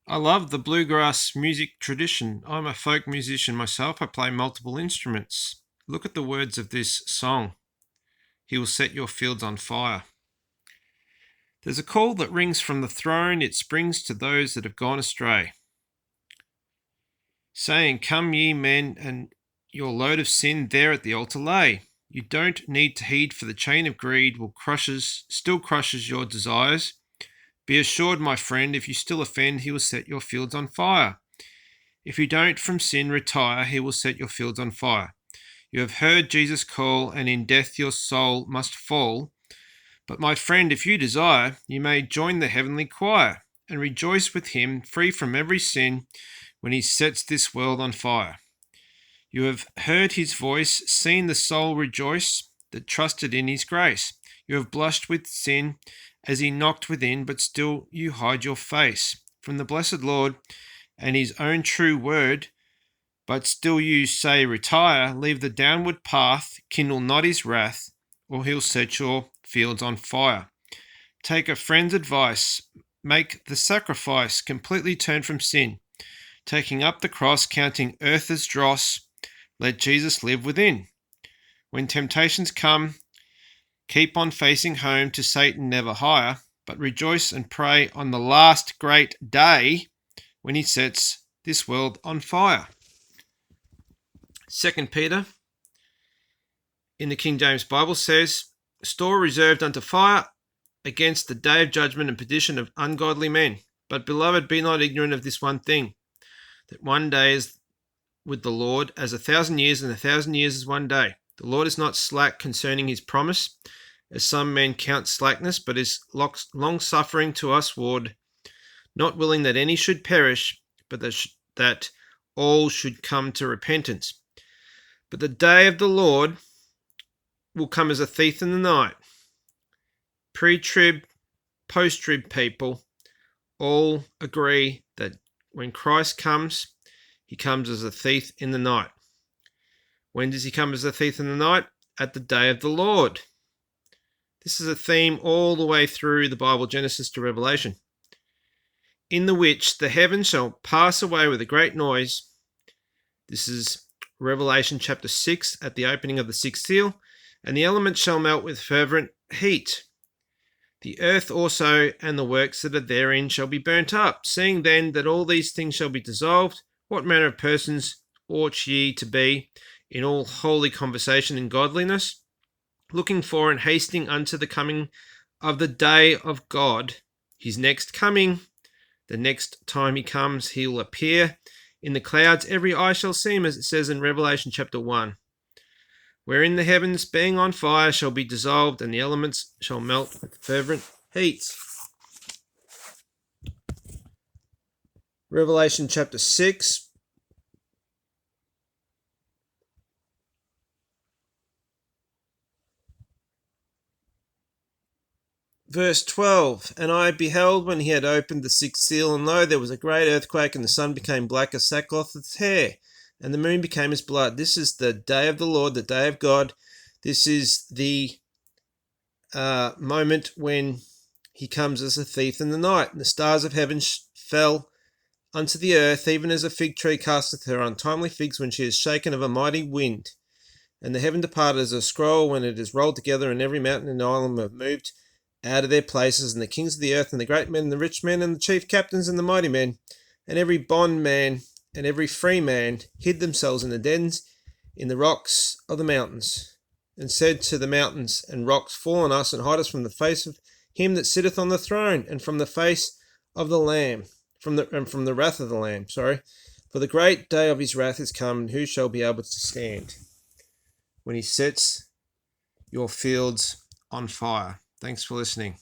I love the bluegrass music tradition. I'm a folk musician myself. I play multiple instruments. Look at the words of this song. He will set your fields on fire. There's a call that rings from the throne. It springs to those that have gone astray, saying, "Come ye men, and your load of sin there at the altar lay." You don't need to heed, for the chain of greed still crushes your desires. Be assured, my friend, if you still offend, he will set your fields on fire. If you don't from sin retire, he will set your fields on fire. You have heard Jesus call, and in death your soul must fall. But my friend, if you desire, you may join the heavenly choir and rejoice with him, free from every sin, when he sets this world on fire. You have heard his voice, seen the soul rejoice that trusted in his grace. You have blushed with sin as he knocked within, but still you hide your face from the blessed Lord and his own true word. But still you say, retire, leave the downward path, kindle not his wrath, or he'll set your fields on fire. Take a friend's advice, make the sacrifice, completely turn from sin. Taking up the cross, counting earth as dross, let Jesus live within. When temptations come, keep on facing home to Satan never higher, but rejoice and pray on the last great day when he sets this world on fire. 2 Peter in the King James Bible says, store reserved unto fire against the day of judgment and perdition of ungodly men. But beloved, be not ignorant of this one thing, that one day is with the Lord as 1,000 years, and 1,000 years is one day. The Lord is not slack concerning his promise, as some men count slackness, but is long-suffering to usward, not willing that any should perish, but that all should come to repentance. But the day of the Lord will come as a thief in the night. Pre-trib, post-trib people all agree that when Christ comes, he comes as a thief in the night. When does he come as a thief in the night? At the day of the Lord. This is a theme all the way through the Bible, Genesis to Revelation, in the which the heavens shall pass away with a great noise. This is Revelation chapter 6 at the opening of the sixth seal. And the elements shall melt with fervent heat. The earth also and the works that are therein shall be burnt up. Seeing then that all these things shall be dissolved, what manner of persons ought ye to be in all holy conversation and godliness, looking for and hasting unto the coming of the day of God, his next coming? The next time he comes, he will appear in the clouds. Every eye shall see him, as it says in Revelation chapter 1. Wherein the heavens, being on fire, shall be dissolved, and the elements shall melt with fervent heat. Revelation chapter 6. Verse 12, and I beheld when he had opened the sixth seal, and lo, there was a great earthquake, and the sun became black as sackcloth of hair, and the moon became as blood. This is the day of the Lord, the day of God. This is the moment when he comes as a thief in the night. And the stars of heaven fell unto the earth, even as a fig tree casteth her untimely figs when she is shaken of a mighty wind. And the heaven departed as a scroll when it is rolled together, and every mountain and island were moved out of their places, and the kings of the earth, and the great men, and the rich men, and the chief captains, and the mighty men, and every bondman, and every free man, hid themselves in the dens, in the rocks of the mountains, and said to the mountains and rocks, fall on us, and hide us from the face of him that sitteth on the throne, and from the face of the Lamb, from the wrath of the Lamb, For the great day of his wrath is come, and who shall be able to stand when he sets your fields on fire? Thanks for listening.